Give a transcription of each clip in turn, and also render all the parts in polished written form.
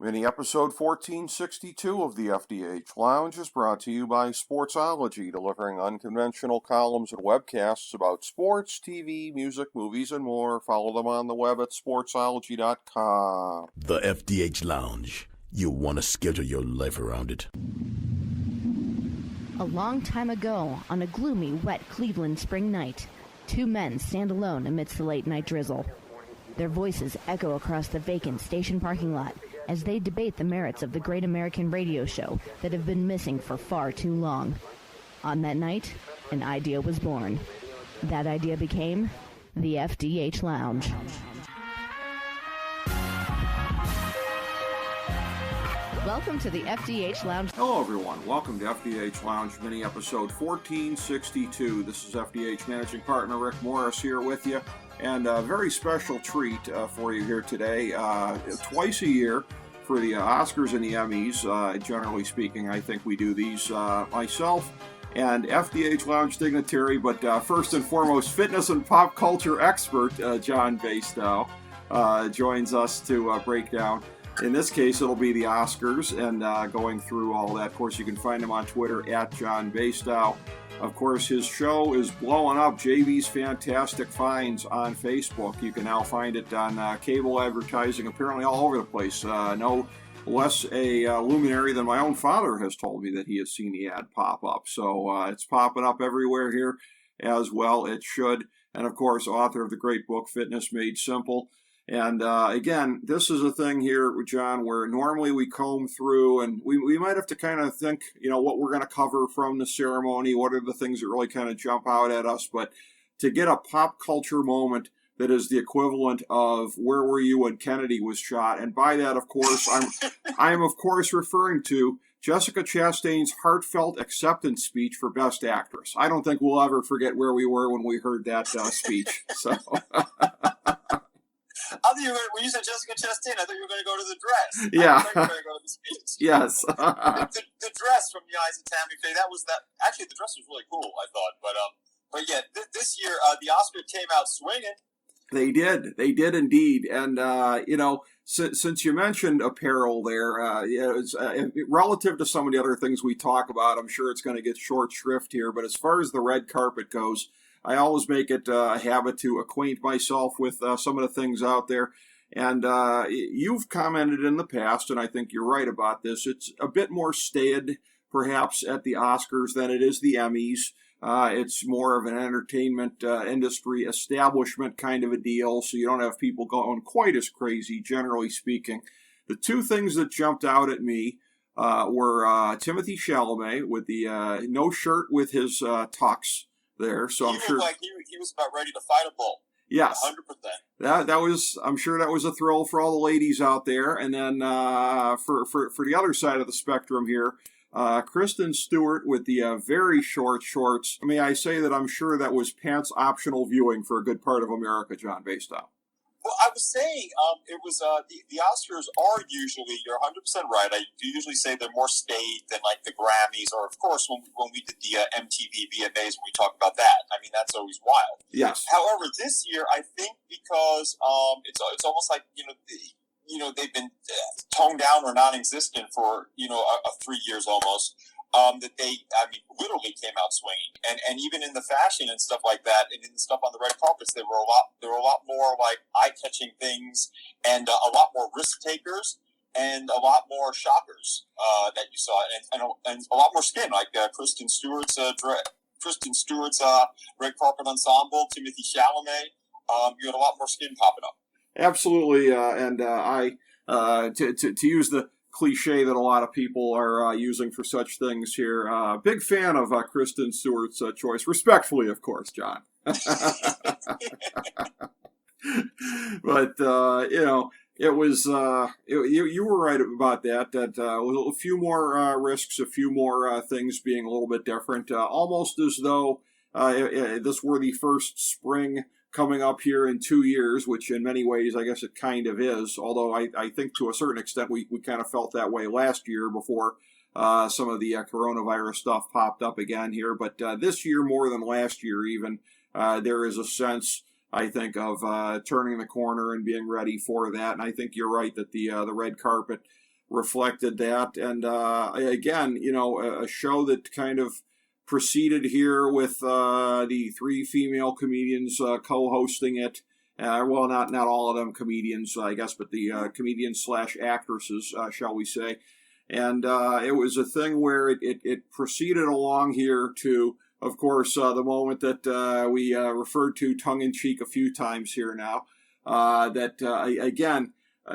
Mini episode 1462 of the FDH Lounge is brought to you by Sportsology, delivering unconventional columns and webcasts about sports, TV, music, movies, and more. Follow them on the web at sportsology.com. The FDH Lounge. You'll want to schedule your life around it. A long time ago, on a gloomy, wet Cleveland spring night, two men stand alone amidst the late-night drizzle. Their voices echo across the vacant station parking lot as they debate the merits of the great American radio show that have been missing for far too long. On that night, an idea was born. That idea became the FDH Lounge. Welcome to the FDH Lounge. Hello, everyone. Welcome to FDH Lounge mini episode 1462. This is FDH Managing Partner Rick Morris here with you. And a very special treat for you here today. Twice a year for the Oscars and the Emmys, generally speaking, I think we do these myself and FDH Lounge Dignitary, but first and foremost, fitness and pop culture expert John Basedow joins us to break down. In this case, it'll be the Oscars and going through all that. Of course, you can find him on Twitter at John Basedow. Of course, his show is blowing up. JV's Fantastic Finds on Facebook. You can now find it on cable advertising, apparently all over the place. No less a luminary than my own father has told me that he has seen the ad pop up. So it's popping up everywhere here as well. It should. And of course, author of the great book, Fitness Made Simple. And again, this is a thing here, John, where normally we comb through and we might have to kind of think, what we're going to cover from the ceremony, what are the things that really kind of jump out at us. But to get a pop culture moment that is the equivalent of Where Were You When Kennedy Was Shot? And by that, of course, I'm of course referring to Jessica Chastain's heartfelt acceptance speech for Best Actress. I don't think we'll ever forget where we were when we heard that speech. So. When you said Jessica Chastain, I thought you were going to go to the dress. Yeah. I thought you were going to go to the speech. Yes. the dress from The Eyes of Tammy Faye, that was that. Actually, the dress was really cool, I thought. But yeah, this year, the Oscars came out swinging. They did indeed. And, since you mentioned apparel there, it's, relative to some of the other things we talk about, I'm sure it's going to get short shrift here. But as far as the red carpet goes, I always make it a habit to acquaint myself with some of the things out there. And you've commented in the past, and I think you're right about this, it's a bit more staid, perhaps, at the Oscars than it is the Emmys. It's more of an entertainment industry establishment kind of a deal, so you don't have people going quite as crazy, generally speaking. The two things that jumped out at me were Timothée Chalamet with the no shirt with his tux there, so I'm sure like he was about ready to fight a bull. Yes, 100%. That was. I'm sure that was a thrill for all the ladies out there. And then for the other side of the spectrum here, Kristen Stewart with the very short shorts. May I say that I'm sure that was pants optional viewing for a good part of America, John Basedow. Well, I was saying, it was the Oscars are usually, you're 100% right. I do usually say they're more staid than like the Grammys, or of course when we did the MTV VMAs, when we talk about that. I mean, that's always wild. Yes. However, this year, I think because it's almost like they've been toned down or non-existent for 3 years almost. That they, literally came out swinging, and even in the fashion and stuff like that, and in the stuff on the red carpets, there were a lot more like eye-catching things, and a lot more risk takers, and a lot more shockers that you saw, and a lot more skin, like Kristen Stewart's red carpet ensemble, Timothée Chalamet. You had a lot more skin popping up. Absolutely, and I to use the cliche that a lot of people are using for such things here. Big fan of Kristen Stewart's choice. Respectfully, of course, John. But, it was, you were right about that, a few more risks, a few more things being a little bit different, almost as though this were the first spring coming up here in 2 years, which in many ways I guess it kind of is, although I think to a certain extent we kind of felt that way last year before some of the coronavirus stuff popped up again here. But this year, more than last year even, there is a sense, I think, of turning the corner and being ready for that. And I think you're right that the red carpet reflected that. And again, a show that kind of proceeded here with the three female comedians co-hosting it. Well, not all of them comedians, I guess, but the comedians / actresses, shall we say. And it was a thing where it proceeded along here to, of course, the moment that we referred to tongue-in-cheek a few times here now.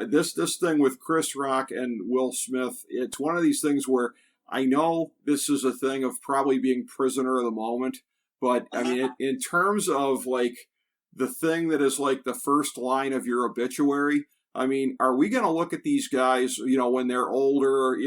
This thing with Chris Rock and Will Smith, it's one of these things where I know this is a thing of probably being prisoner of the moment, but I mean, in terms of like the thing that is like the first line of your obituary, I mean, are we going to look at these guys, when they're older,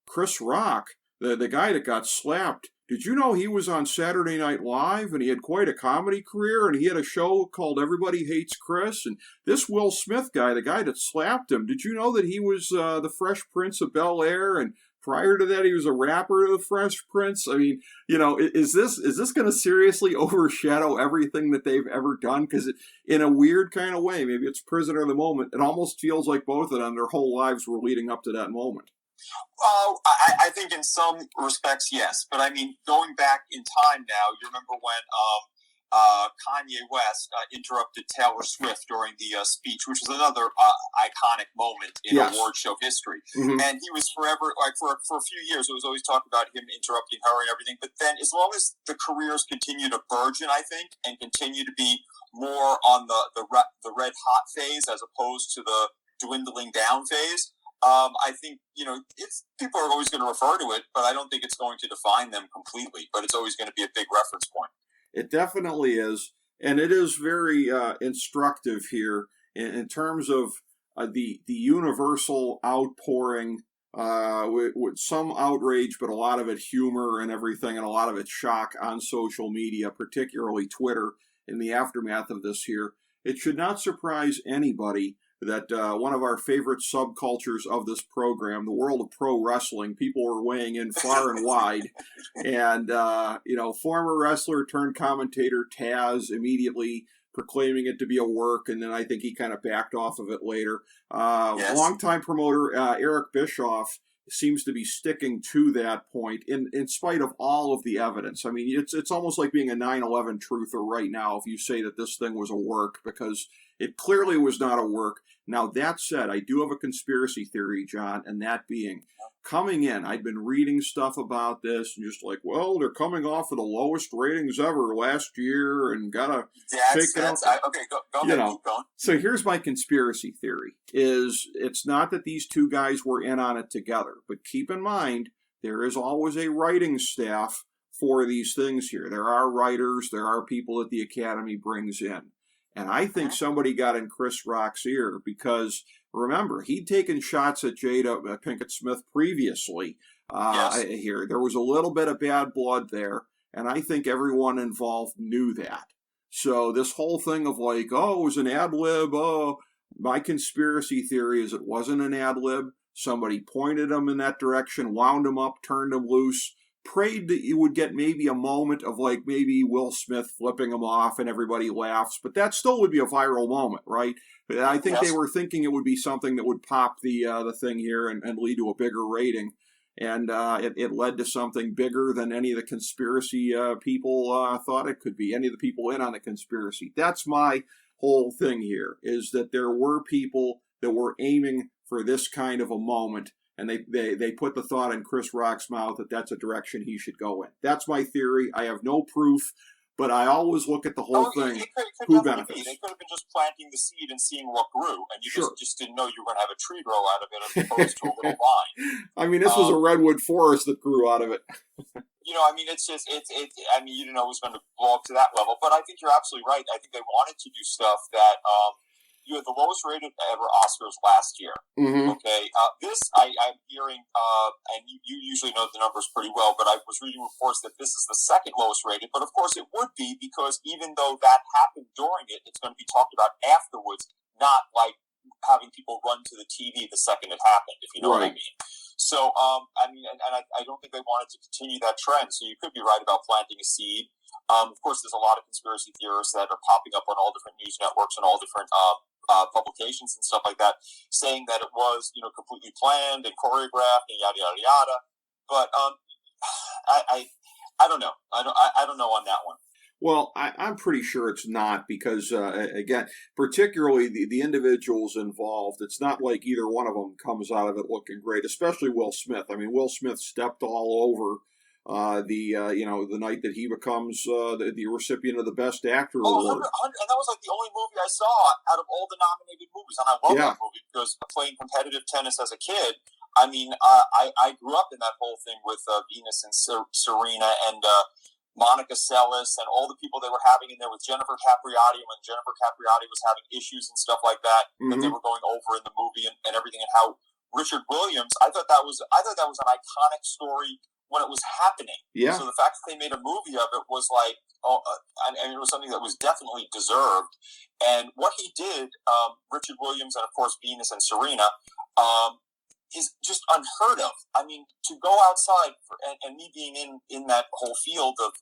Chris Rock, the guy that got slapped, did you know he was on Saturday Night Live and he had quite a comedy career and he had a show called Everybody Hates Chris? And this Will Smith guy, the guy that slapped him, did you know that he was the Fresh Prince of Bel-Air? And prior to that, he was a rapper of the Fresh Prince. I mean, is this going to seriously overshadow everything that they've ever done? Because in a weird kind of way, maybe it's prisoner of the moment. It almost feels like both of them, their whole lives were leading up to that moment. I think in some respects, yes. But I mean, going back in time now, you remember when Kanye West interrupted Taylor Swift during the speech, which was another iconic moment in award show history. Mm-hmm. And he was forever, like for a few years, it was always talked about him interrupting her and everything. But then as long as the careers continue to burgeon, I think, and continue to be more on the red hot phase as opposed to the dwindling down phase, I think, people are always going to refer to it, but I don't think it's going to define them completely. But it's always going to be a big reference point. It definitely is. And it is very instructive here in terms of the universal outpouring with some outrage, but a lot of it humor and everything, and a lot of it shock on social media, particularly Twitter, in the aftermath of this here. It should not surprise anybody that one of our favorite subcultures of this program, the world of pro wrestling, people were weighing in far and wide. And, former wrestler turned commentator Taz immediately proclaiming it to be a work, and then I think he kind of backed off of it later. Longtime promoter Eric Bischoff seems to be sticking to that point in spite of all of the evidence. I mean, it's almost like being a 9/11 truther right now if you say that this thing was a work, because it clearly was not a work. Now, that said, I do have a conspiracy theory, John, and that being, coming in, I'd been reading stuff about this, and just like, well, they're coming off of the lowest ratings ever last year, and gotta shake it out. Okay, go ahead, keep going. So here's my conspiracy theory, is it's not that these two guys were in on it together, but keep in mind, there is always a writing staff for these things here. There are writers, there are people that the Academy brings in. And I think somebody got in Chris Rock's ear because, remember, he'd taken shots at Jada Pinkett Smith previously here. There was a little bit of bad blood there, and I think everyone involved knew that. So this whole thing of like, oh, it was an ad lib, my conspiracy theory is it wasn't an ad lib. Somebody pointed him in that direction, wound him up, turned him loose, prayed that you would get maybe a moment of like maybe Will Smith flipping him off and everybody laughs, but that still would be a viral moment, right? But I think they were thinking it would be something that would pop the thing here and lead to a bigger rating. And it led to something bigger than any of the conspiracy people thought it could be, any of the people in on the conspiracy. That's my whole thing here, is that there were people that were aiming for this kind of a moment, and they put the thought in Chris Rock's mouth that that's a direction he should go in. That's my theory. I have no proof, but I always look at the whole thing. It could who benefits? They could have been just planting the seed and seeing what grew, and you just didn't know you were going to have a tree grow out of it as opposed to a little vine. I mean, this was a redwood forest that grew out of it. It's just, you didn't know it was going to blow up to that level, but I think you're absolutely right. I think they wanted to do stuff that, you had the lowest rated ever Oscars last year. Mm-hmm. Okay. This, I'm hearing, and you usually know the numbers pretty well, but I was reading reports that this is the second lowest rated. But of course it would be, because even though that happened during it, it's going to be talked about afterwards, not like having people run to the TV the second it happened, if you know what I mean. So, I mean, and I don't think they wanted to continue that trend. So you could be right about planting a seed. Of course, there's a lot of conspiracy theorists that are popping up on all different news networks and all different publications and stuff like that, saying that it was, completely planned and choreographed and yada yada yada. But I don't know. I don't know on that one. Well, I'm pretty sure it's not because, again, particularly the individuals involved, it's not like either one of them comes out of it looking great, especially Will Smith. I mean, Will Smith stepped all over the night that he becomes the recipient of the Best Actor award. And that was like the only movie I saw out of all the nominated movies. And I love that movie because playing competitive tennis as a kid, I mean, I grew up in that whole thing with Venus and Serena and Monica Seles and all the people they were having in there with Jennifer Capriati when Jennifer Capriati was having issues and stuff like that that they were going over in the movie and everything, and how Richard Williams, I thought that was an iconic story when it was happening. Yeah. So the fact that they made a movie of it was like, and it was something that was definitely deserved. And what he did, Richard Williams and of course Venus and Serena, is just unheard of. I mean, to go outside and me being in that whole field of,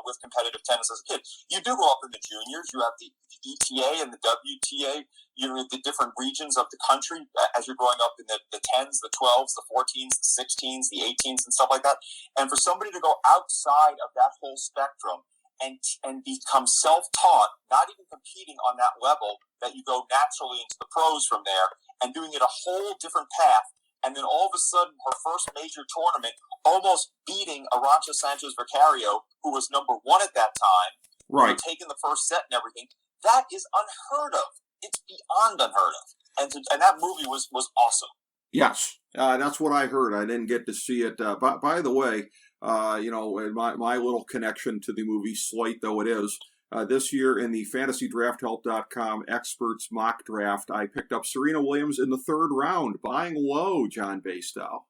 with competitive tennis as a kid, you do go up in the juniors. You have the ETA and the WTA, the different regions of the country as you're growing up in the 10s, the 12s, the 14s, the 16s, the 18s, and stuff like that. And for somebody to go outside of that whole spectrum and become self-taught, not even competing on that level, that you go naturally into the pros from there, and doing it a whole different path, and then all of a sudden, her first major tournament, almost beating Arantxa Sanchez Vicario, who was number one at that time, right, taking the first set and everything. That is unheard of. It's beyond unheard of. And that movie was awesome. Yes, that's what I heard. I didn't get to see it. By the way, my little connection to the movie, slight though it is, this year in the FantasyDraftHelp.com Experts Mock Draft, I picked up Serena Williams in the third round, buying low, John Basedow.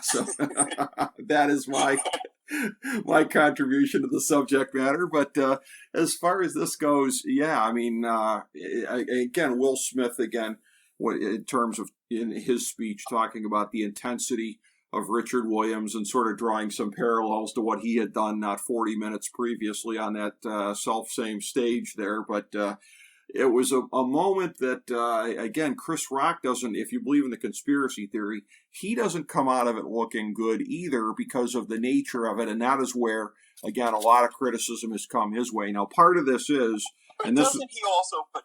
So that is my contribution to the subject matter. But as far as this goes, yeah, I mean, again, Will Smith, in terms of in his speech, talking about the intensity of Richard Williams and sort of drawing some parallels to what he had done not 40 minutes previously on that self-same stage there. But it was a moment that, again, Chris Rock doesn't, if you believe in the conspiracy theory, he doesn't come out of it looking good either because of the nature of it. And that is where, again, a lot of criticism has come his way. Now, part of this is... But doesn't he also put,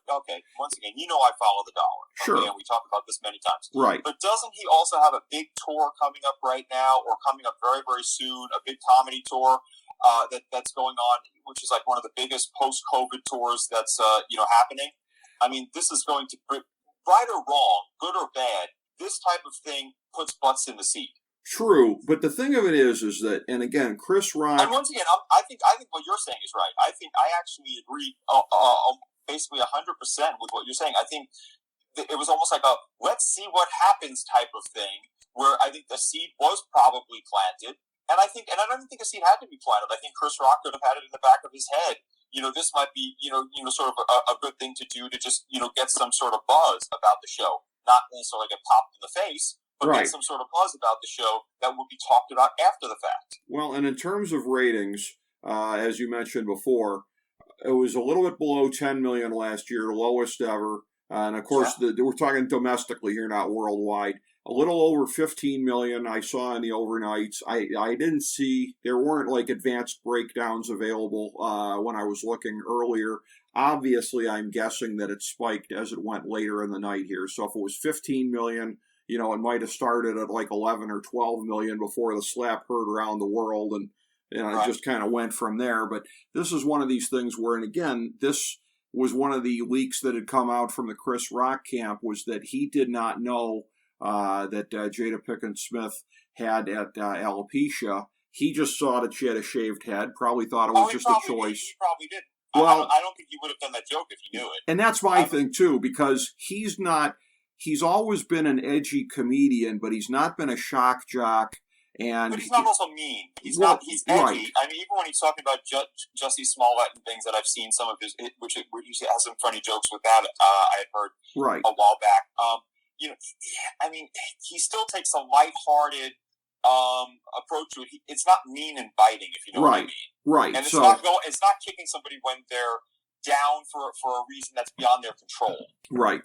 once again, I follow the dollar. Sure. And we talked about this many times. Right. But doesn't he also have a big tour coming up right now, or coming up very, very soon, a big comedy tour that's going on, which is like one of the biggest post-COVID tours that's, happening? I mean, this is going to, right or wrong, good or bad, this type of thing puts butts in the seat. True, but the thing of it is that, and again, Chris Rock... And once again, I think what you're saying is right. I think I actually agree basically 100% with what you're saying. I think it was almost like a let's see what happens type of thing, where I think the seed was probably planted. And I don't think a seed had to be planted. I think Chris Rock could have had it in the back of his head. This might be, sort of a good thing to do to just, get some sort of buzz about the show. Not necessarily get popped in the face, but right, get some sort of buzz about the show that will be talked about after the fact. Well, and in terms of ratings, as you mentioned before, it was a little bit below 10 million last year, lowest ever. And of course, we're talking domestically here, not worldwide. A little over 15 million I saw in the overnights. I didn't see, there weren't like advanced breakdowns available when I was looking earlier. Obviously, I'm guessing that it spiked as it went later in the night here. So if it was 15 million, it might have started at like 11 or 12 million before the slap heard around the world, and it just kind of went from there. But this is one of these things where, and again, this was one of the leaks that had come out from the Chris Rock camp, was that he did not know that Jada Pinkett Smith had at alopecia. He just saw that she had a shaved head, probably thought it was just a choice. He probably did. Well, I don't think he would have done that joke if he knew it. And that's my thing, too, because he's always been an edgy comedian, but he's not been a shock jock. But he's not also mean. He's edgy. Right. I mean, even when he's talking about Jussie Smollett and things that I've seen some of his, which he has some funny jokes with that, I had heard a while back. I mean, he still takes a lighthearted approach to it. It's not mean and biting, if you know what I mean. Right. And it's not kicking somebody when they're down for a reason that's beyond their control. Right.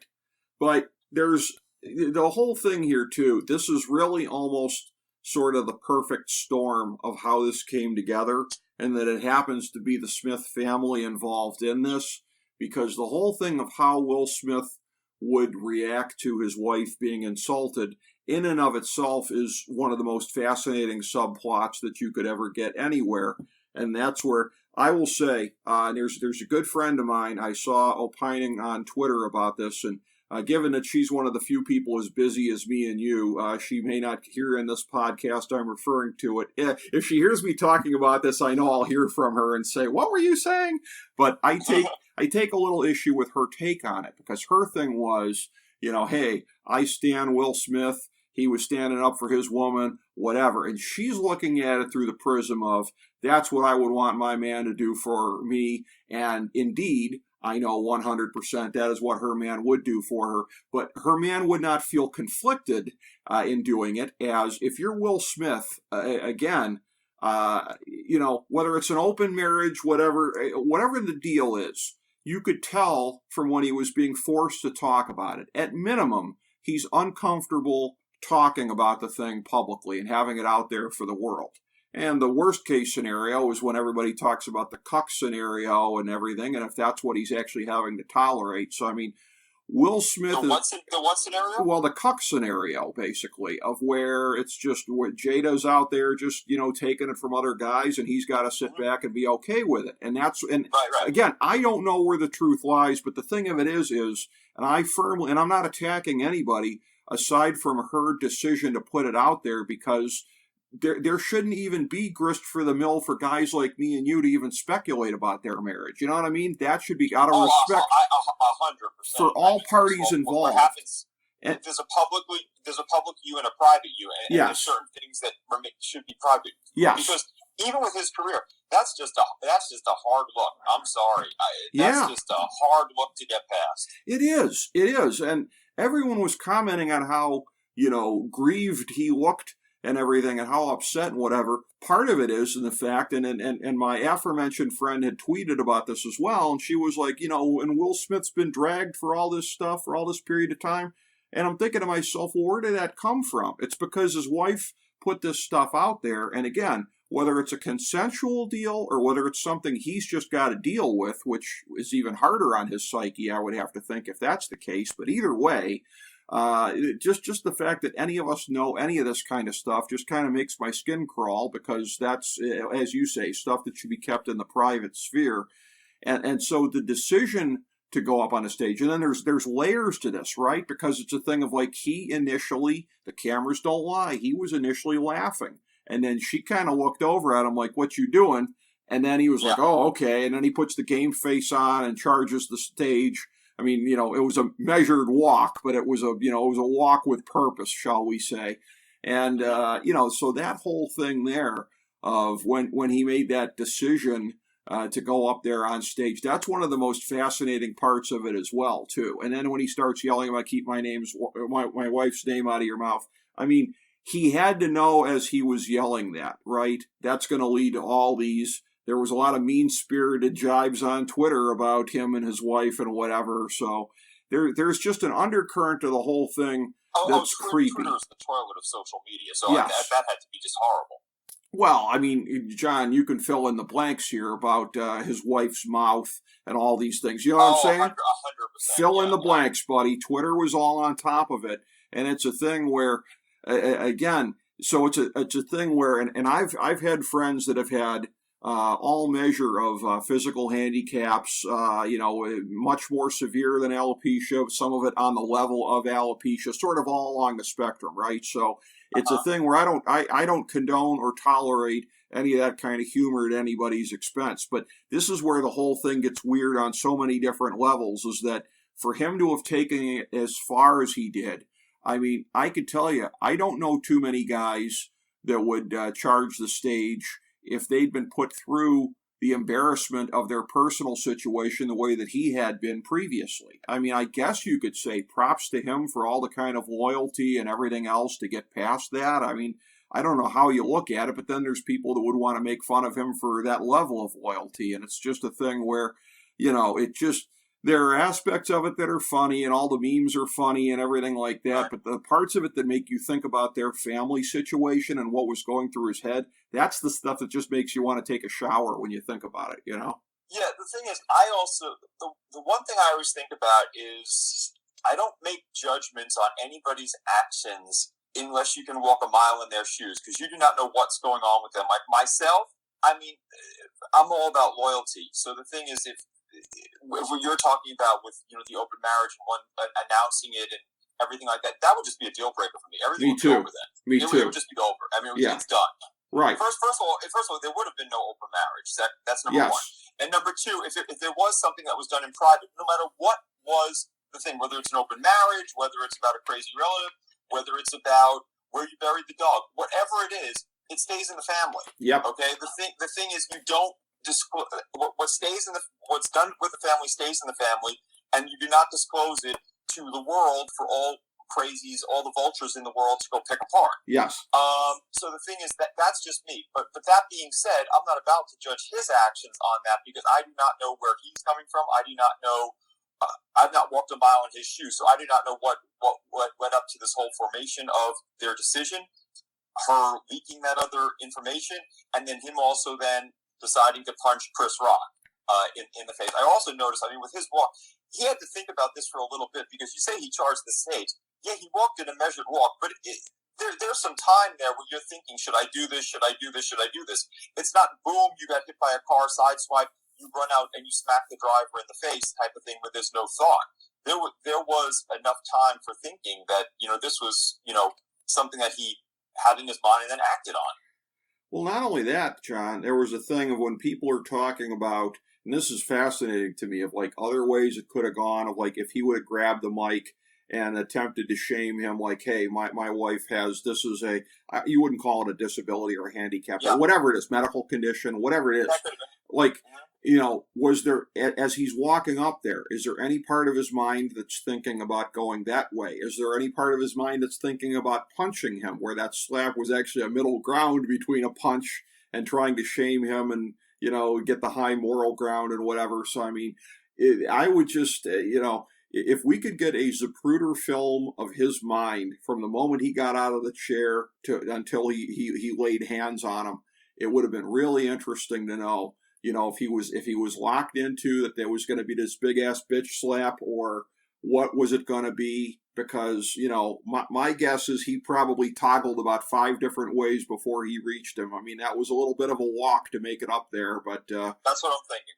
But there's the whole thing here too. This is really almost sort of the perfect storm of how this came together, and that it happens to be the Smith family involved in this, because the whole thing of how Will Smith would react to his wife being insulted in and of itself is one of the most fascinating subplots that you could ever get anywhere. And that's where I will say, there's a good friend of mine I saw opining on Twitter about this, and given that she's one of the few people as busy as me and you, she may not hear in this podcast I'm referring to it. If she hears me talking about this, I know I'll hear from her and say, "What were you saying?" But I take a little issue with her take on it, because her thing was, hey, I stand Will Smith. He was standing up for his woman, whatever. And she's looking at it through the prism of, that's what I would want my man to do for me. And indeed, I know 100% that is what her man would do for her. But her man would not feel conflicted in doing it, as if you're Will Smith, again, whether it's an open marriage, whatever the deal is, you could tell from when he was being forced to talk about it. At minimum, he's uncomfortable talking about the thing publicly and having it out there for the world. And the worst case scenario is when everybody talks about the cuck scenario and everything, and if that's what he's actually having to tolerate. So, I mean, Will Smith the what scenario? Well, the cuck scenario, basically, of where it's just where Jada's out there just, taking it from other guys, and he's got to sit back and be okay with it. And right. Again, I don't know where the truth lies, but the thing of it is, and I'm not attacking anybody aside from her decision to put it out there, because there shouldn't even be grist for the mill for guys like me and you to even speculate about their marriage. You know what I mean? That should be out of respect 100% for all parties involved. What happens? There's a public you and a private you, and yes. There's certain things that should be private. Yes. Because even with his career, that's just a hard look. I'm sorry, that's just a hard look to get past. It is, and everyone was commenting on how grieved he looked and everything, and how upset and whatever. Part of it is in the fact, and my aforementioned friend had tweeted about this as well, and she was like, and Will Smith's been dragged for all this stuff, for all this period of time. And I'm thinking to myself, well, where did that come from? It's because his wife put this stuff out there, and again, whether it's a consensual deal or whether it's something he's just got to deal with, which is even harder on his psyche, I would have to think, if that's the case. But either way, just the fact that any of us know any of this kind of stuff just kind of makes my skin crawl, because that's, as you say, stuff that should be kept in the private sphere. And so the decision to go up on a stage, and then there's layers to this, right? Because it's a thing of like, he initially, the cameras don't lie, he was initially laughing. And then she kind of looked over at him like, "What you doing?" And then he was like, "Oh, okay." And then he puts the game face on and charges the stage. I mean, it was a measured walk, but it was a walk with purpose, shall we say. And, so that whole thing there of when he made that decision to go up there on stage, that's one of the most fascinating parts of it as well, too. And then when he starts yelling about, "Keep my wife's name out of your mouth." I mean, he had to know as he was yelling that, right? That's going to lead to all these. There was a lot of mean-spirited jibes on Twitter about him and his wife and whatever. So there's just an undercurrent to the whole thing that's creepy. Twitter is the toilet of social media, so that had to be just horrible. Well, I mean, John, you can fill in the blanks here about his wife's mouth and all these things. You know what I'm saying? 100%. Fill in the blanks, buddy. Twitter was all on top of it, and it's a thing where, again, so it's a thing where, and I've had friends that have had all measure of physical handicaps, much more severe than alopecia, some of it on the level of alopecia, sort of all along the spectrum, right? So it's a thing where I don't condone or tolerate any of that kind of humor at anybody's expense. But this is where the whole thing gets weird on so many different levels, is that for him to have taken it as far as he did, I mean, I could tell you, I don't know too many guys that would charge the stage if they'd been put through, the embarrassment of their personal situation the way that he had been previously. I mean, I guess you could say props to him for all the kind of loyalty and everything else to get past that. I mean, I don't know how you look at it, but then there's people that would want to make fun of him for that level of loyalty. And it's just a thing where, there are aspects of it that are funny and all the memes are funny and everything like that. But the parts of it that make you think about their family situation and what was going through his head, that's the stuff that just makes you want to take a shower when you think about it, Yeah, the thing is, the one thing I always think about is I don't make judgments on anybody's actions unless you can walk a mile in their shoes, because you do not know what's going on with them. Like myself, I mean, I'm all about loyalty. So the thing is, if what you're talking about with the open marriage and one announcing it and everything like that, that would just be a deal breaker for me. Everything would be over then. It would just be over. I mean, it's done. Right. First of all, there would have been no open marriage. That's number one. And number two, if there was something that was done in private, no matter what was the thing, whether it's an open marriage, whether it's about a crazy relative, whether it's about where you buried the dog, whatever it is, it stays in the family. Yep. Okay. The thing is, you don't disclose what's done with the family stays in the family, and you do not disclose it to the world for all crazies, all the vultures in the world to go pick apart. Yes. So the thing is that's just me. But that being said, I'm not about to judge his actions on that, because I do not know where he's coming from. I do not know. I've not walked a mile in his shoes, so I do not know what went up to this whole formation of their decision, her leaking that other information, and then him also then deciding to punch Chris Rock in the face. I also noticed, with his walk, he had to think about this for a little bit, because you say he charged the stage. Yeah, he walked in a measured walk, but there's some time there where you're thinking, should I do this? Should I do this? Should I do this? It's not, boom, you got hit by a car, sideswipe, you run out and you smack the driver in the face type of thing where there's no thought. There was enough time for thinking that, this was, something that he had in his mind and then acted on. Well, not only that, John, there was a thing of when people are talking about, and this is fascinating to me, of like other ways it could have gone, of like if he would have grabbed the mic and attempted to shame him, like, hey, my wife has, this is you wouldn't call it a disability or a handicap, or whatever it is, medical condition, whatever it is. Like, was there, as he's walking up there, is there any part of his mind that's thinking about going that way? Is there any part of his mind that's thinking about punching him, where that slap was actually a middle ground between a punch and trying to shame him and, get the high moral ground and whatever? So, I mean, I would just, if we could get a Zapruder film of his mind from the moment he got out of the chair until he laid hands on him, it would have been really interesting to know. If he was locked into that there was going to be this big ass bitch slap, or what was it going to be? Because, my guess is he probably toggled about 5 different ways before he reached him. I mean, that was a little bit of a walk to make it up there, but that's what I'm thinking.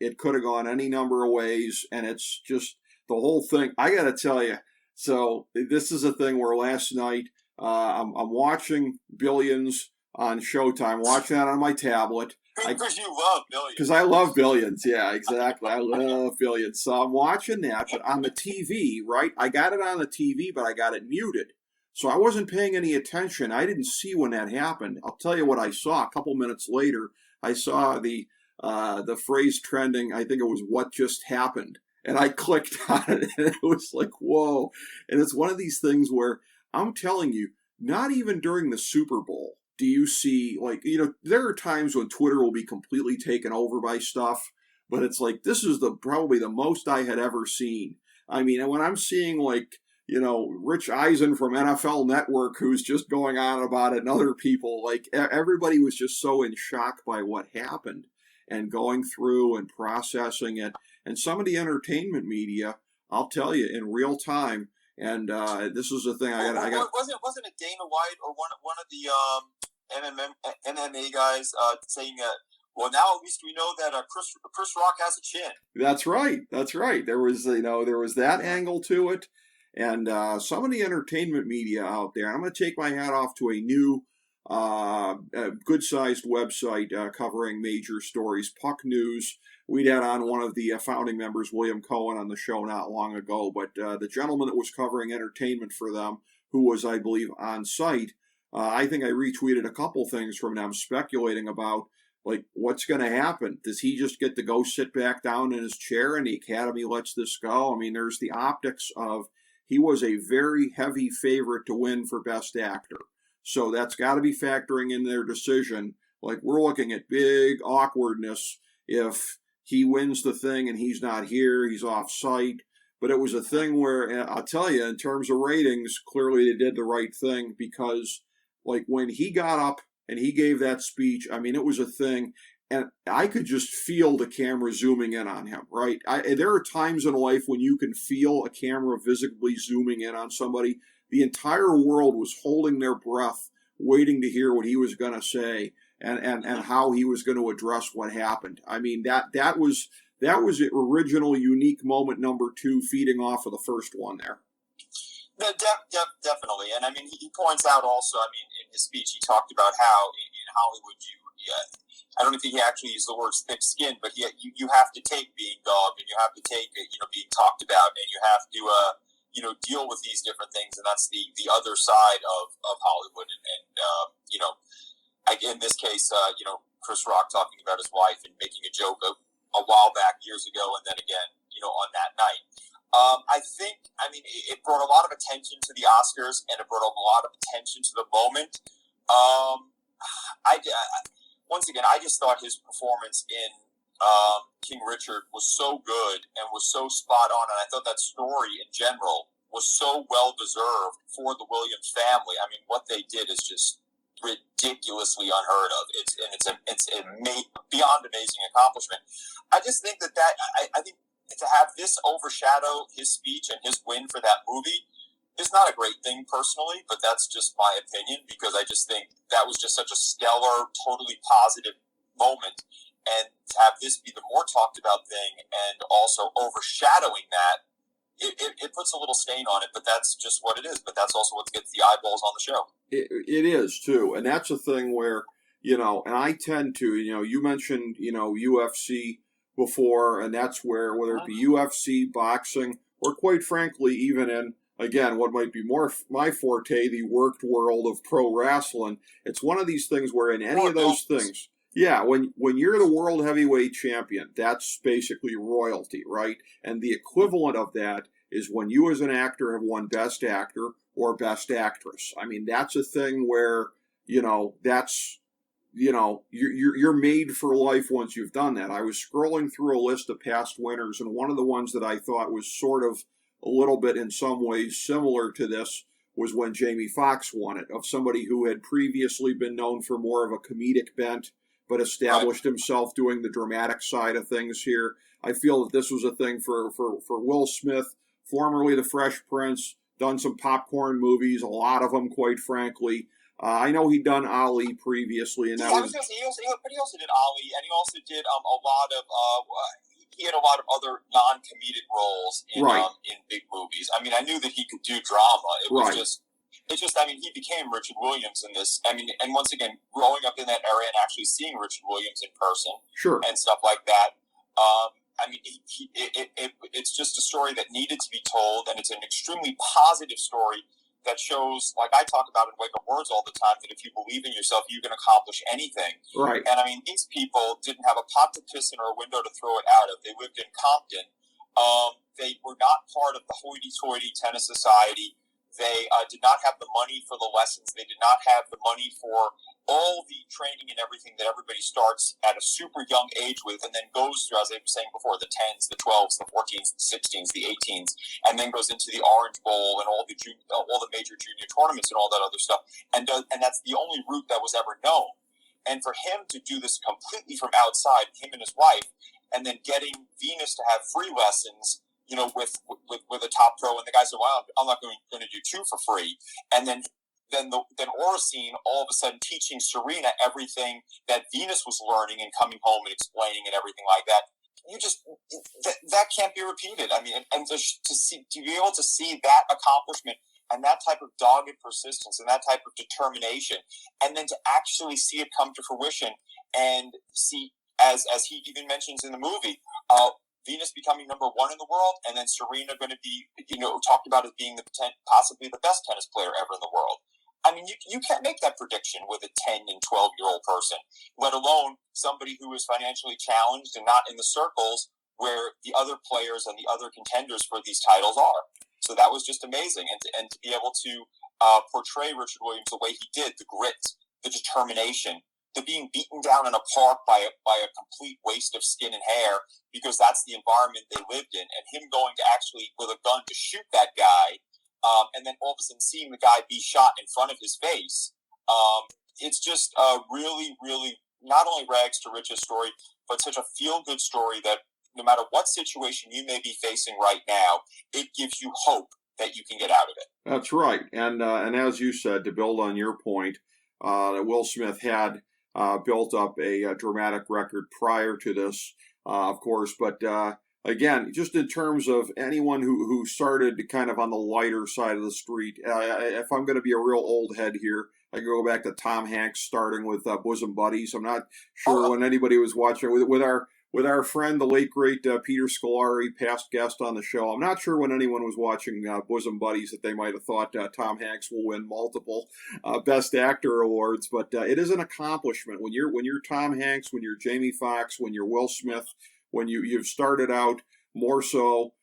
It could have gone any number of ways, and it's just the whole thing. I got to tell you, so this is a thing where last night I'm watching Billions on Showtime, watching that on my tablet. Because you love Billions. Because I love Billions, yeah, exactly. I love Billions. So I'm watching that, but on the TV, right? I got it on the TV, but I got it muted. So I wasn't paying any attention. I didn't see when that happened. I'll tell you what I saw. A couple minutes later, I saw the phrase trending, I think it was "What Just Happened?" And I clicked on it, and it was like, whoa. And it's one of these things where I'm telling you, not even during the Super Bowl do you see, like, there are times when Twitter will be completely taken over by stuff, but it's like, this is probably the most I had ever seen. I mean, and when I'm seeing, like, Rich Eisen from NFL Network, who's just going on about it, and other people, like, everybody was just so in shock by what happened and going through and processing it. And some of the entertainment media, I'll tell you, in real time, and this is the thing I got. Wasn't it Dana White or one of the MMA guys saying that? Well, now at least we know that Chris Rock has a chin. That's right. There was that angle to it, and some of the entertainment media out there. I'm going to take my hat off to a new, good-sized website covering major stories, Puck News. We had on one of the founding members, William Cohen, on the show not long ago, but the gentleman that was covering entertainment for them, who was, I believe, on site, I think I retweeted a couple things from them speculating about like, what's going to happen? Does he just get to go sit back down in his chair and the Academy lets this go? I mean, there's the optics of he was a very heavy favorite to win for Best Actor. So that's got to be factoring in their decision. Like, we're looking at big awkwardness if he wins the thing and he's not here, he's off site. But it was a thing where, I'll tell you, in terms of ratings, clearly they did the right thing because, like, when he got up and he gave that speech, I mean, it was a thing. And I could just feel the camera zooming in on him, right? There are times in life when you can feel a camera visibly zooming in on somebody. The entire world was holding their breath, waiting to hear what he was going to say and how he was going to address what happened. I mean, that was the original unique moment number 2, feeding off of the first one there. No, definitely. And I mean, he points out also, I mean, in his speech, he talked about how in Hollywood I don't know if he actually used the words thick skin, but you have to take being dogged and you have to take, being talked about, and you have to, deal with these different things. And that's the other side of Hollywood. In this case, Chris Rock talking about his wife and making a joke a while back years ago. And then again, on that night. I think, it brought a lot of attention to the Oscars and it brought a lot of attention to the moment. Once again, I just thought his performance in King Richard was so good and was so spot on. And I thought that story in general was so well deserved for the Williams family. I mean, what they did is just ridiculously unheard of. It's a beyond amazing accomplishment. I just think that I think to have this overshadow his speech and his win for that movie is not a great thing personally, but that's just my opinion because I just think that was just such a stellar, totally positive moment. And to have this be the more talked about thing and also overshadowing that, it puts a little stain on it, but that's just what it is. But that's also what gets the eyeballs on the show. It is, too. And that's a thing where, and I tend to, you mentioned, UFC before, and that's where, whether it be UFC, boxing, or quite frankly, even in, again, what might be more my forte, the worked world of pro wrestling, it's one of these things where in any of those things, when you're the world heavyweight champion, that's basically royalty, right? And the equivalent of that is when you as an actor have won Best Actor or Best Actress. I mean, that's a thing where, that's, you're made for life once you've done that. I was scrolling through a list of past winners, and one of the ones that I thought was sort of a little bit in some ways similar to this was when Jamie Foxx won it, of somebody who had previously been known for more of a comedic bent, but established himself doing the dramatic side of things here. I feel that this was a thing for Will Smith, formerly the Fresh Prince, done some popcorn movies, a lot of them, quite frankly. I know he'd done Ali previously, and that was. But he also did Ali, and he also did a lot of. He had a lot of other non-comedic roles in big movies. I mean, I knew that he could do drama. It was just. It's just. I mean, he became Richard Williams in this. I mean, and once again, growing up in that area and actually seeing Richard Williams in person, and stuff like that. I mean, it's just a story that needed to be told, and it's an extremely positive story that shows, like I talk about in Wake Up Words all the time, that if you believe in yourself, you can accomplish anything. Right. And I mean, these people didn't have a pot to piss in or a window to throw it out of. They lived in Compton. They were not part of the hoity-toity tennis society. They did not have the money for the lessons. They did not have the money for all the training and everything that everybody starts at a super young age with and then goes through, as I was saying before, the 10s, the 12s, the 14s, the 16s, the 18s, and then goes into the Orange Bowl and all the major junior tournaments and all that other stuff. And that's the only route that was ever known. And for him to do this completely from outside, him and his wife, and then getting Venus to have free lessons, with a top pro, and the guy said, "Well, I'm not going to do 2 for free." And then Oracene all of a sudden teaching Serena everything that Venus was learning and coming home and explaining and everything like that. You just that can't be repeated. I mean, and to be able to see that accomplishment and that type of dogged persistence and that type of determination, and then to actually see it come to fruition and see, as he even mentions in the movie, Venus becoming number 1 in the world, and then Serena going to be, talked about as being possibly the best tennis player ever in the world. I mean, you can't make that prediction with a 10 and 12-year-old person, let alone somebody who is financially challenged and not in the circles where the other players and the other contenders for these titles are. So that was just amazing. And to be able to portray Richard Williams the way he did, the grit, the determination, the being beaten down in a park by a complete waste of skin and hair because that's the environment they lived in, and him going to actually, with a gun, to shoot that guy, and then all of a sudden seeing the guy be shot in front of his face. It's just a really, really not only rags to riches story, but such a feel-good story that no matter what situation you may be facing right now, it gives you hope that you can get out of it. That's right. And as you said, to build on your point, that Will Smith had built up a dramatic record prior to this, of course. But again, just in terms of anyone who started kind of on the lighter side of the street, if I'm going to be a real old head here, I can go back to Tom Hanks starting with Bosom Buddies. I'm not sure when anybody was watching with our friend, the late, great Peter Scolari, past guest on the show. I'm not sure when anyone was watching Bosom Buddies that they might have thought Tom Hanks will win multiple Best Actor awards, but it is an accomplishment. When you're Tom Hanks, when you're Jamie Foxx, when you're Will Smith, when you've started out more so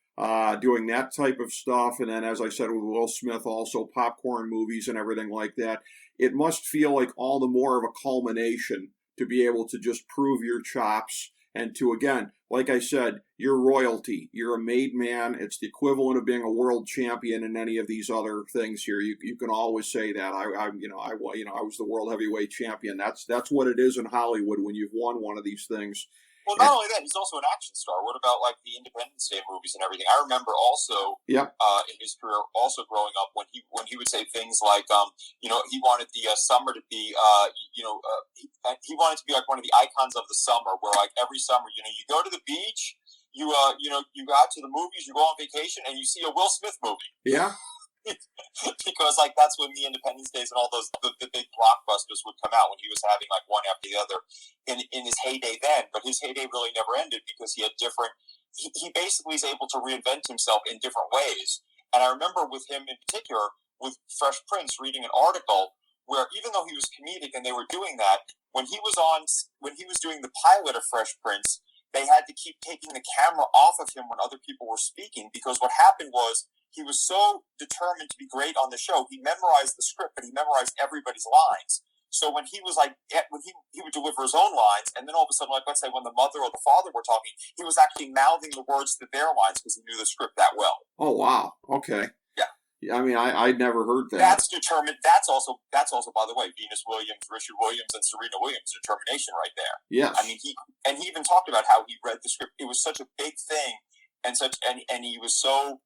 doing that type of stuff, and then, as I said, with Will Smith, also popcorn movies and everything like that, it must feel like all the more of a culmination to be able to just prove your chops. And to, again, like I said, you're royalty. You're a made man. It's the equivalent of being a world champion in any of these other things here. You can always say that. I was the world heavyweight champion. That's what it is in Hollywood when you've won one of these things. Well, not only that, he's also an action star. What about like the Independence Day movies and everything? I remember also in his career, also growing up, when he would say things like, he wanted the summer to be, he wanted to be like one of the icons of the summer, where like every summer, you go to the beach, you go out to the movies, you go on vacation, and you see a Will Smith movie. Yeah. Because like that's when the Independence Days and all those the big blockbusters would come out, when he was having like one after the other in his heyday then. But his heyday really never ended because he had he basically is able to reinvent himself in different ways. And I remember with him in particular, with Fresh Prince, reading an article where even though he was comedic and they were doing that, when he was doing the pilot of Fresh Prince, they had to keep taking the camera off of him when other people were speaking, because what happened was he was so determined to be great on the show, he memorized the script, but he memorized everybody's lines. So when he was like, when he would deliver his own lines, and then all of a sudden, like let's say when the mother or the father were talking, he was actually mouthing the words to their lines because he knew the script that well. Oh wow! Okay. Yeah. I mean, I'd never heard that. That's determined. That's also, by the way, Venus Williams, Richard Williams, and Serena Williams' determination right there. Yes. I mean, he even talked about how he read the script. It was such a big thing, and he was so.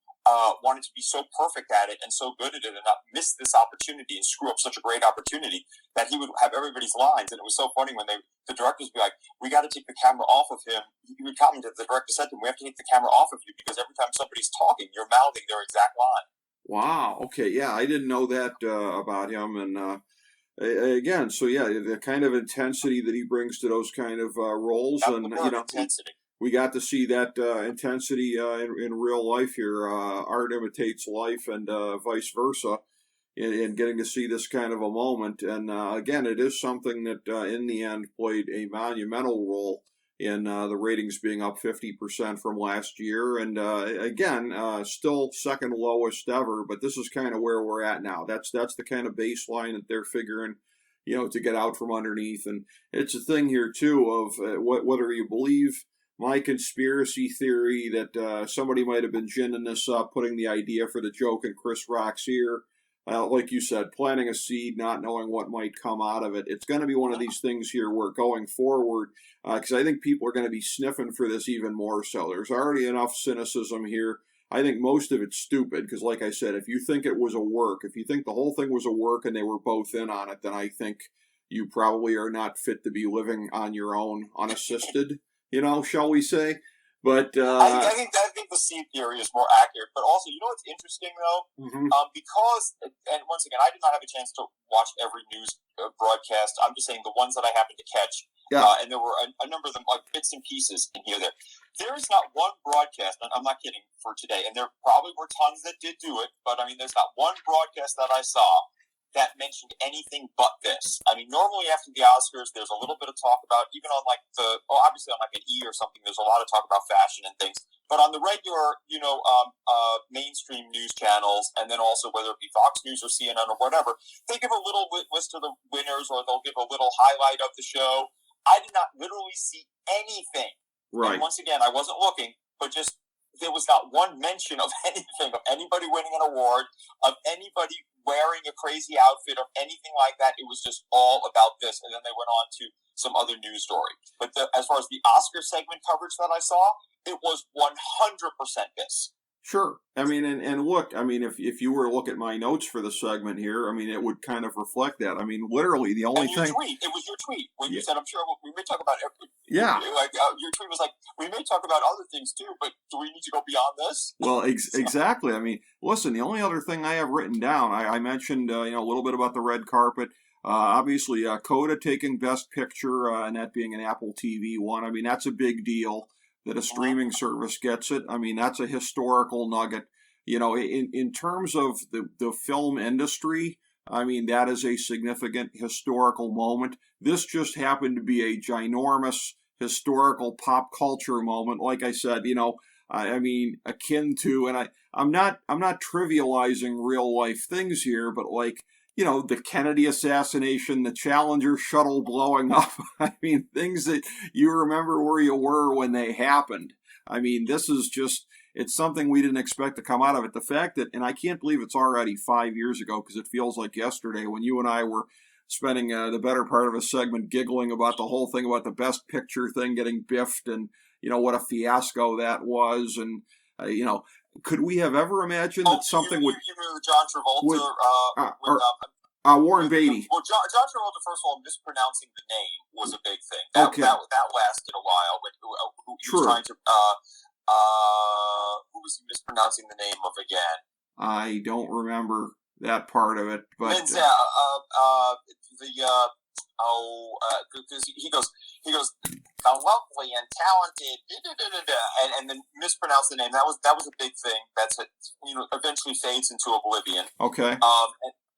Wanted to be so perfect at it and so good at it and not miss this opportunity and screw up such a great opportunity that he would have everybody's lines. And it was so funny when the directors would be like, we got to take the camera off of him. He would comment that the director said to him, we have to take the camera off of you because every time somebody's talking, you're mouthing their exact line. Wow. Okay. Yeah, I didn't know that about him. And again, so yeah, the kind of intensity that he brings to those kind of roles, and intensity. We got to see that intensity in real life here. Art imitates life, and vice versa, in getting to see this kind of a moment. And again, it is something that in the end played a monumental role in the ratings being up 50% from last year. And again, still second lowest ever, but this is kind of where we're at now. That's the kind of baseline that they're figuring, to get out from underneath. And it's a thing here too of whether you believe my conspiracy theory that somebody might have been ginning this up, putting the idea for the joke in Chris Rock's ear, like you said, planting a seed, not knowing what might come out of it. It's going to be one of these things here where going forward, because I think people are going to be sniffing for this even more so. There's already enough cynicism here. I think most of it's stupid because, like I said, if you think it was a work, if you think the whole thing was a work and they were both in on it, then I think you probably are not fit to be living on your own unassisted. Shall we say? But I think the seed theory is more accurate. But also, what's interesting though, because, and once again, I did not have a chance to watch every news broadcast. I'm just saying the ones that I happened to catch, and there were a number of them, like bits and pieces in here. There is not one broadcast, and I'm not kidding, for today, and there probably were tons that did do it. But I mean, there's not one broadcast that I saw that mentioned anything but this. I mean, normally after the Oscars, there's a little bit of talk about, even on like obviously on like an E or something, there's a lot of talk about fashion and things. But on the regular, mainstream news channels, and then also whether it be Fox News or CNN or whatever, they give a little list of the winners, or they'll give a little highlight of the show. I did not literally see anything. Right. And once again, I wasn't looking, but just there was not one mention of anything, of anybody winning an award, of anybody wearing a crazy outfit, of anything like that. It was just all about this. And then they went on to some other news story. But as far as the Oscar segment coverage that I saw, it was 100% this. Sure. I mean, and look, I mean, if you were to look at my notes for the segment here, I mean, it would kind of reflect that. I mean, literally, the only thing. It was your tweet when you said, I'm sure we may talk about everything. Yeah. Like, your tweet was like, we may talk about other things too, but do we need to go beyond this? Well, exactly. I mean, listen, the only other thing I have written down, I mentioned, a little bit about the red carpet. Obviously, Coda taking Best Picture, and that being an Apple TV one. I mean, that's a big deal. That a streaming service gets it. I mean, that's a historical nugget. In terms of the film industry, I mean, that is a significant historical moment. This just happened to be a ginormous historical pop culture moment. Like I said, I mean, akin to, and I'm not trivializing real life things here, but like, the Kennedy assassination, the Challenger shuttle blowing up. I mean, things that you remember where you were when they happened. I mean, this is just, it's something we didn't expect to come out of it. The fact that, and I can't believe it's already 5 years ago, because it feels like yesterday when you and I were spending the better part of a segment giggling about the whole thing about the Best Picture thing getting biffed, and, what a fiasco that was. And, could we have ever imagined that something would... You mean John Travolta? Warren Beatty. Well, John Travolta, first of all, mispronouncing the name was a big thing. That lasted a while. When he was trying to... who was he mispronouncing the name of again? I don't remember that part of it, but... Because he goes, the lovely and talented, and then mispronounce the name. That was a big thing. That's it. Eventually fades into oblivion. Okay.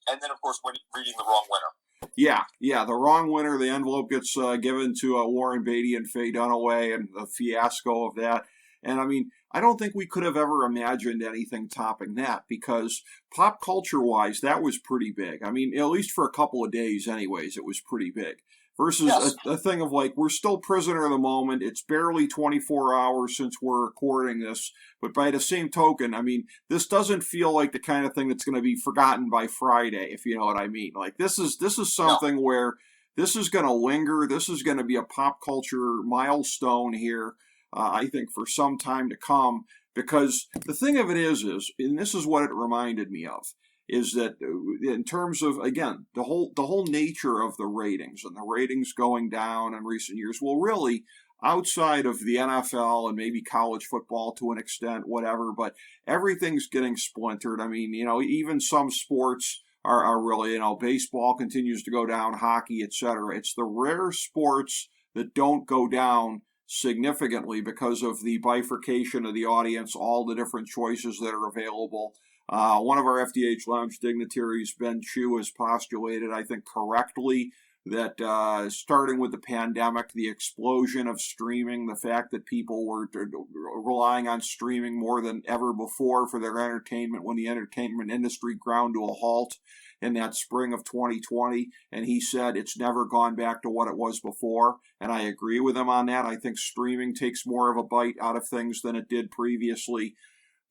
And then of course when reading the wrong winner. Yeah, the wrong winner. The envelope gets given to Warren Beatty and Faye Dunaway, and the fiasco of that. And I mean, I don't think we could have ever imagined anything topping that, because pop culture-wise, that was pretty big. I mean, at least for a couple of days anyways, it was pretty big. Versus a thing of like, we're still prisoner of the moment. It's barely 24 hours since we're recording this. But by the same token, I mean, this doesn't feel like the kind of thing that's going to be forgotten by Friday, if you know what I mean. Like, this is something where this is going to linger. This is going to be a pop culture milestone here. I think for some time to come, because the thing of it is, and this is what it reminded me of, is that in terms of, again, the whole nature of the ratings, and the ratings going down in recent years, well, really, outside of the NFL and maybe college football to an extent, whatever, but everything's getting splintered. I mean, even some sports are really, baseball continues to go down, hockey, etc. It's the rare sports that don't go down significantly because of the bifurcation of the audience, all the different choices that are available. One of our FDH Lounge dignitaries, Ben Chu, has postulated, I think correctly, that starting with the pandemic, the explosion of streaming, the fact that people were relying on streaming more than ever before for their entertainment when the entertainment industry ground to a halt in that spring of 2020, and he said it's never gone back to what it was before, and I agree with him on that. I think streaming takes more of a bite out of things than it did previously.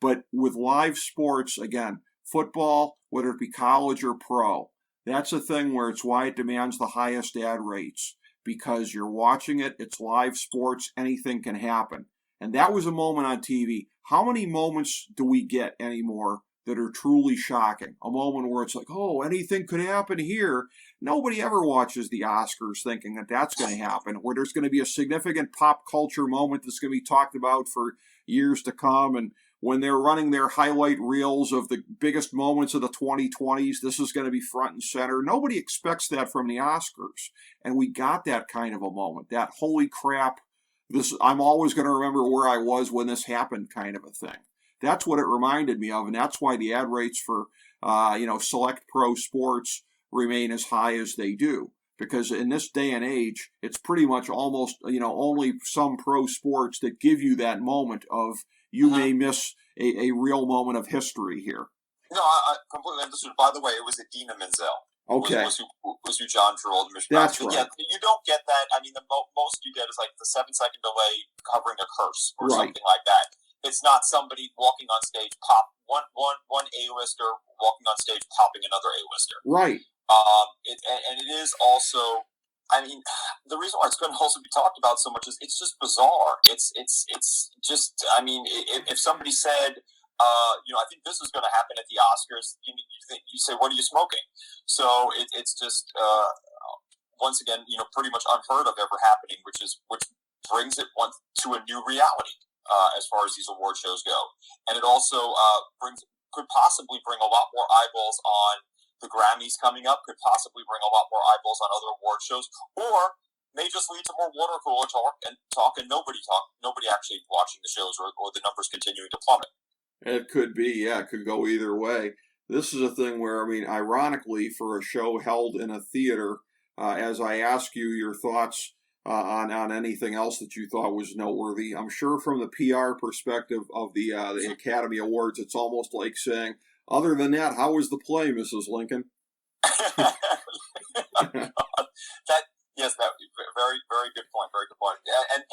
But with live sports, again, football, whether it be college or pro, that's a thing where it's why it demands the highest ad rates, because you're watching it, it's live sports, anything can happen. And that was a moment on TV. How many moments do we get anymore that are truly shocking? A moment where it's like, oh, anything could happen here. Nobody ever watches the Oscars thinking that that's going to happen, where there's going to be a significant pop culture moment that's going to be talked about for years to come. And when they're running their highlight reels of the biggest moments of the 2020s, this is going to be front and center. Nobody expects that from the Oscars. And we got that kind of a moment, that holy crap, I'm always going to remember where I was when this happened kind of a thing. That's what it reminded me of, and that's why the ad rates for, select pro sports remain as high as they do. Because in this day and age, it's pretty much almost, only some pro sports that give you that moment of you may miss a real moment of history here. No, I completely understood. By the way, it was Idina Menzel. Okay. Was who John Travolta Mission. That's right. Yeah, you don't get that. I mean, the most you get is like the 7-second delay covering a curse or something like that. It's not somebody walking on stage, one A-lister walking on stage, popping another A-lister. Right. And it is also, I mean, the reason why it's going to also be talked about so much is it's just bizarre. It's just, I mean, if somebody said, I think this is going to happen at the Oscars, you say, what are you smoking? So it's just, once again, pretty much unheard of ever happening, which brings it to a new reality as far as these award shows go. And it also could possibly bring a lot more eyeballs on the Grammys coming up, could possibly bring a lot more eyeballs on other award shows, or may just lead to more water cooler talk and nobody actually watching the shows, or the numbers continuing to plummet. It could be, yeah, it could go either way. This is a thing where, I mean, ironically, for a show held in a theater, as I ask you your thoughts on anything else that you thought was noteworthy, I'm sure from the PR perspective of the Academy Awards, it's almost like saying, other than that, how was the play, Mrs. Lincoln? Yes, that very, very good point. Very good point.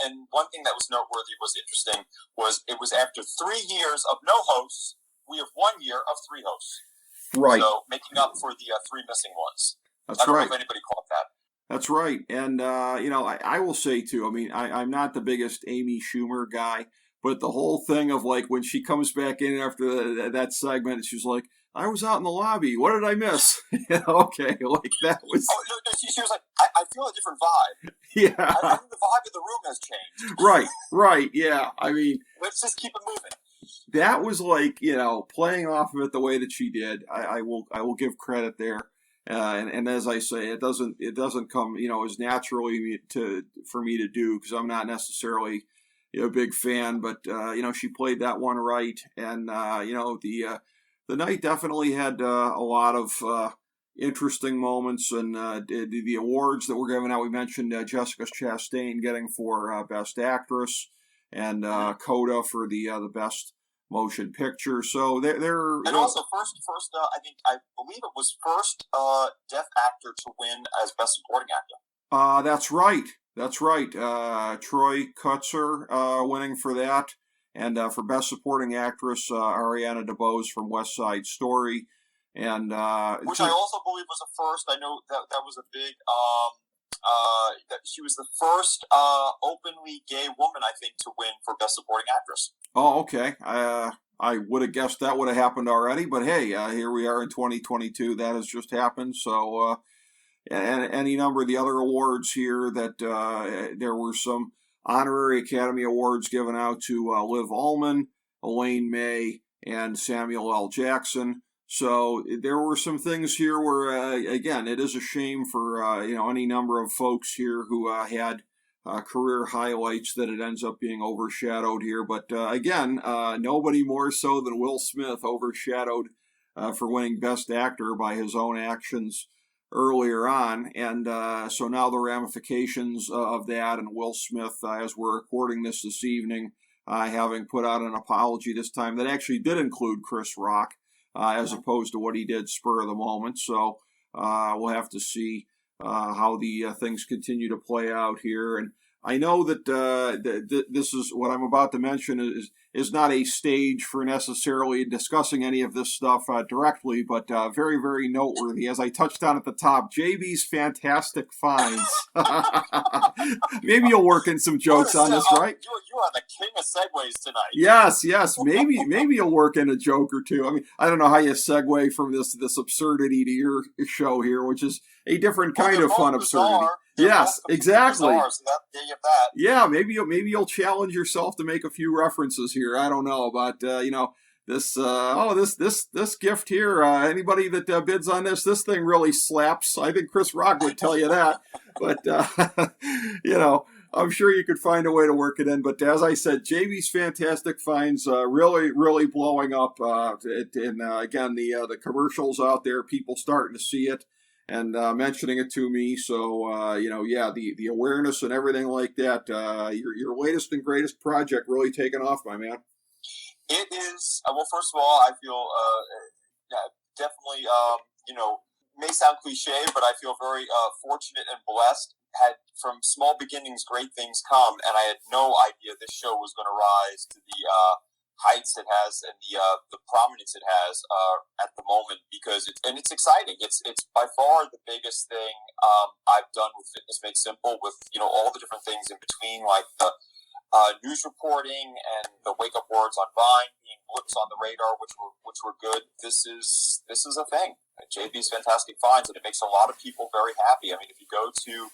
And one thing that was noteworthy, was interesting, was it was after 3 years of no hosts, we have 1 year of 3 hosts. Right. So making up for the 3 missing ones. That's I don't right. know if anybody caught that. That's right. And I will say too. I mean, I'm not the biggest Amy Schumer guy, but the whole thing of like when she comes back in after that segment, she's like, I was out in the lobby. What did I miss? Okay, like that was. Oh, no, she was like, I feel a different vibe. Yeah. I think the vibe of the room has changed. Right. Yeah. I mean, let's just keep it moving. That was like, playing off of it the way that she did. I will give credit there. And as I say, it doesn't come, as naturally for me to do, because I'm not necessarily a big fan, but she played that one right, and the night definitely had a lot of interesting moments, and the awards that were given out. We mentioned Jessica Chastain getting for Best Actress, and Coda for the Best Motion Picture. So they're and also first I believe it was first deaf actor to win as Best Supporting Actor. That's right. Troy Kutzer winning for that, and for Best Supporting Actress, Ariana DeBose from West Side Story, and which I also believe was a first. I know that was a big. That she was the first openly gay woman, I think, to win for Best Supporting Actress. Oh, okay. I would have guessed that would have happened already, but hey, here we are in 2022. That has just happened. So, and any number of the other awards here that there were some honorary Academy Awards given out to Liv Ullmann, Elaine May, and Samuel L. Jackson. So there were some things here where, again, it is a shame for any number of folks here who had career highlights that it ends up being overshadowed here. But again, nobody more so than Will Smith overshadowed for winning Best Actor by his own actions earlier on. And so now the ramifications of that, and Will Smith, as we're recording this evening, having put out an apology this time that actually did include Chris Rock, as opposed to what he did spur of the moment. So we'll have to see how the things continue to play out here. And I know that this is what I'm about to mention is not a stage for necessarily discussing any of this stuff directly, but very, very noteworthy. As I touched on at the top, JB's fantastic finds. Maybe you'll work in some jokes on this, right? You are the king of segues tonight. Yes. Maybe you'll work in a joke or two. I mean, I don't know how you segue from this absurdity to your show here, which is a different kind of fun absurdity. Yes, exactly. Bizarre, so there you have that. Yeah, maybe you'll challenge yourself to make a few references here. I don't know, but this gift here. Anybody that bids on this thing really slaps. I think Chris Rock would tell you that. But I'm sure you could find a way to work it in. But as I said, JB's fantastic finds really, really blowing up. And again, the commercials out there, people starting to see it. and mentioning it to me. So, the awareness and everything like that, your latest and greatest project really taken off, my man. It is, well, first of all, I feel definitely, may sound cliche, but I feel very fortunate and blessed. Had from small beginnings, great things come, and I had no idea this show was going to rise to the heights it has and the prominence it has at the moment, because it's exciting. It's by far the biggest thing I've done with Fitness Made Simple, with all the different things in between, like the news reporting and the wake up words on Vine being blips on the radar, which were good. This is a thing. JB's Fantastic Finds, and it makes a lot of people very happy. I mean, if you go to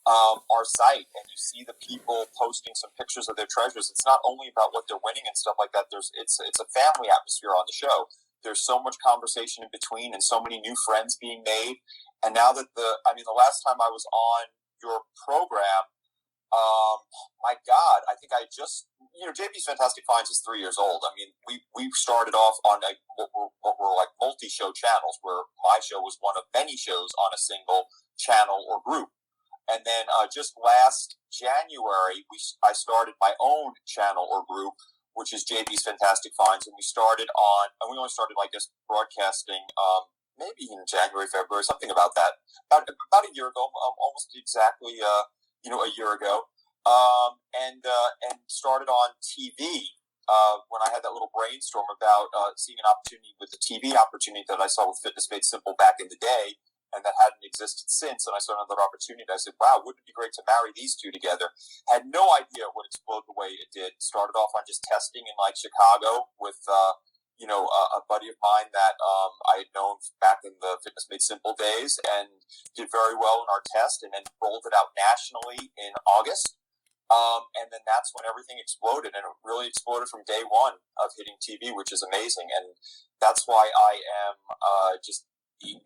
our site and you see the people posting some pictures of their treasures, it's not only about what they're winning and stuff like that. It's a family atmosphere on the show. There's so much conversation in between and so many new friends being made. And now that the last time I was on your program, my God, I think I just, JB's Fantastic Finds is 3 years old. I mean, we started off on what were like multi-show channels, where my show was one of many shows on a single channel or group. And then just last January, I started my own channel or group, which is JB's Fantastic Finds, and we only started, I guess, broadcasting maybe in January, February, something about that, about a year ago, almost exactly a year ago, and started on TV when I had that little brainstorm about seeing an opportunity with the TV opportunity that I saw with Fitness Made Simple back in the day, and that hadn't existed since. And I saw another opportunity. I said, wow, wouldn't it be great to marry these two together? Had no idea it would explode the way it did. Started off on just testing in Chicago with, a buddy of mine that I had known back in the Fitness Made Simple days, and did very well in our test, and then rolled it out nationally in August. And then that's when everything exploded, and it really exploded from day one of hitting TV, which is amazing. And that's why I am just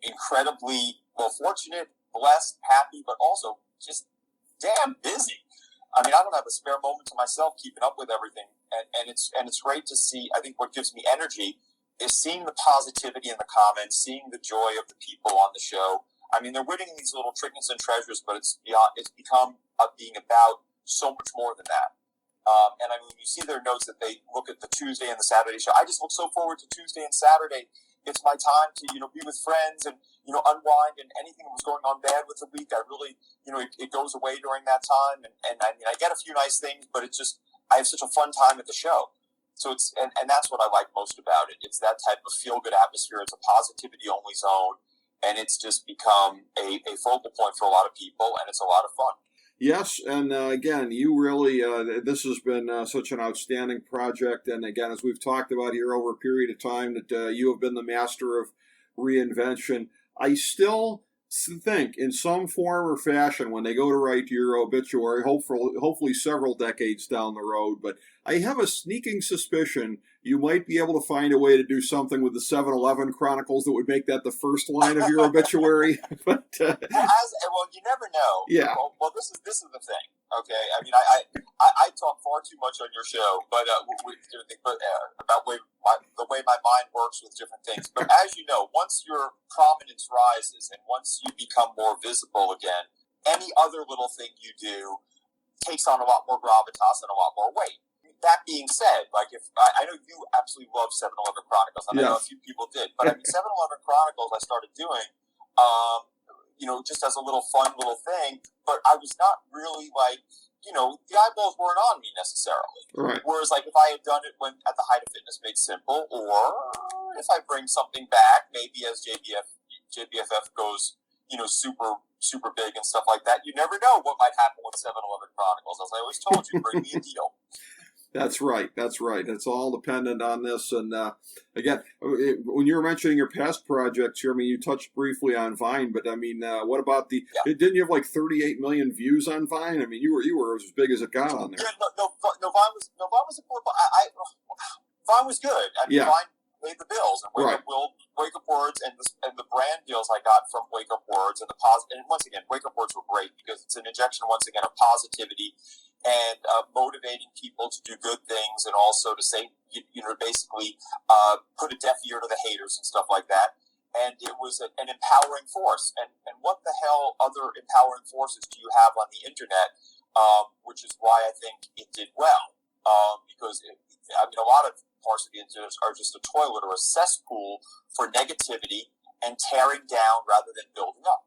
incredibly fortunate, blessed, happy, but also just damn busy. I mean, I don't have a spare moment to myself keeping up with everything, and it's great to see. I think what gives me energy is seeing the positivity in the comments, seeing the joy of the people on the show. I mean, they're winning these little trinkets and treasures, but it's become being about so much more than that. And I mean, you see their notes that they look at the Tuesday and the Saturday show. I just look so forward to Tuesday and Saturday. It's my time to, be with friends and, unwind, and anything that was going on bad with the week, I really, it goes away during that time. And I mean, I get a few nice things, but it's just, I have such a fun time at the show. So and that's what I like most about it. It's that type of feel-good atmosphere. It's a positivity-only zone, and it's just become a focal point for a lot of people, and it's a lot of fun. Yes, and again, you really, this has been such an outstanding project. And again, as we've talked about here over a period of time, that you have been the master of reinvention. I still think in some form or fashion, when they go to write your obituary, hopefully several decades down the road, but I have a sneaking suspicion you might be able to find a way to do something with the 7-Eleven Chronicles that would make that the first line of your obituary. But well, you never know. Yeah. Well, this is the thing. Okay. I mean, I talk far too much on your show, but about the way my mind works with different things. But as you know, once your prominence rises and once you become more visible again, any other little thing you do takes on a lot more gravitas and a lot more weight. That being said, if I know you absolutely love 7-Eleven Chronicles, and I know a few people did, but I mean, 7-Eleven Chronicles I started doing, just as a little fun little thing, but I was not really the eyeballs weren't on me necessarily. Right. Whereas if I had done it when at the height of Fitness Made Simple, or if I bring something back, maybe as JBFF goes, super big and stuff like that, you never know what might happen with 7-Eleven Chronicles. As I always told you, bring me a deal. That's right. It's all dependent on this. And again, when you were mentioning your past projects here, I mean, you touched briefly on Vine, but I mean, what about didn't you have 38 million views on Vine? I mean, you were as big as it got on there. Yeah, no, Vine was important. Vine was good. I mean, Vine paid the bills, and Wake Up Words and the brand deals I got from Wake Up Words and and once again, Wake Up Words were great because it's an injection once again of positivity and motivating people to do good things, and also to say, basically put a deaf ear to the haters and stuff like that. and it was an empowering force. And what the hell other empowering forces do you have on the internet? Which is why I think it did well. Because a lot of parts of the internet are just a toilet or a cesspool for negativity and tearing down rather than building up.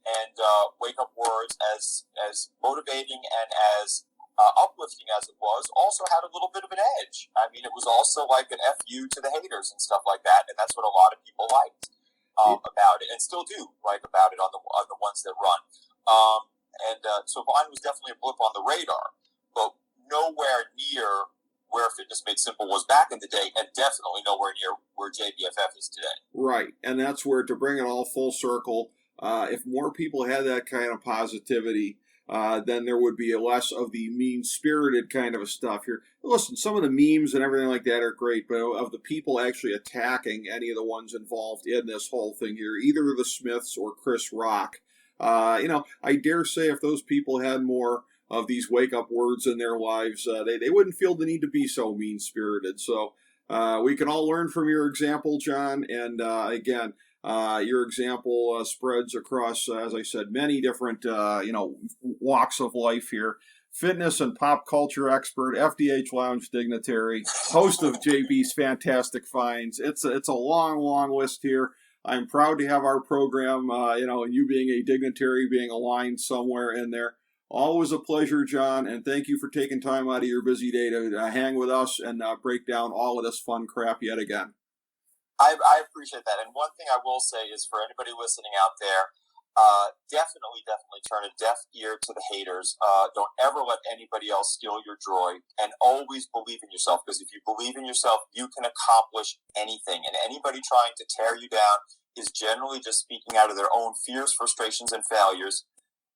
And Wake Up Words, as motivating and as uplifting as it was, also had a little bit of an edge. I mean, it was also like an FU to the haters and stuff like that, and that's what a lot of people liked about it, and still do like about it on the ones that run. So Vine was definitely a blip on the radar, but nowhere near where Fitness Made Simple was back in the day, and definitely nowhere near where JBFF is today. Right, and that's where, to bring it all full circle, if more people had that kind of positivity, then there would be less of the mean-spirited kind of stuff here. Listen, some of the memes and everything like that are great, but of the people actually attacking any of the ones involved in this whole thing here, either the Smiths or Chris Rock, I dare say if those people had more of these wake-up words in their lives, they wouldn't feel the need to be so mean-spirited. So we can all learn from your example, John, and again, your example spreads across, as I said, many different, walks of life here. Fitness and pop culture expert, FDH Lounge dignitary, host of JB's Fantastic Finds. It's a long, long list here. I'm proud to have our program, you being a dignitary, being aligned somewhere in there. Always a pleasure, John, and thank you for taking time out of your busy day to hang with us and break down all of this fun crap yet again. I appreciate that. And one thing I will say is, for anybody listening out there, definitely turn a deaf ear to the haters. Don't ever let anybody else steal your joy, and always believe in yourself, because if you believe in yourself, you can accomplish anything. And anybody trying to tear you down is generally just speaking out of their own fears, frustrations, and failures.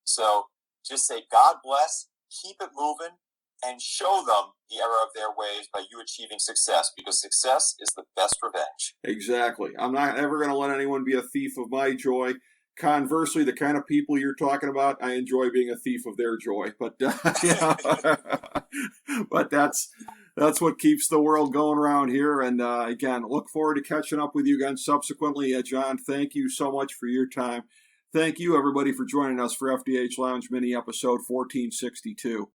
So just say, God bless, keep it moving, and show them the error of their ways by you achieving success, because success is the best revenge. Exactly. I'm not ever going to let anyone be a thief of my joy. Conversely, the kind of people you're talking about, I enjoy being a thief of their joy. But but that's what keeps the world going around here. And again, look forward to catching up with you again subsequently. John, thank you so much for your time. Thank you, everybody, for joining us for FDH Lounge mini episode 1462.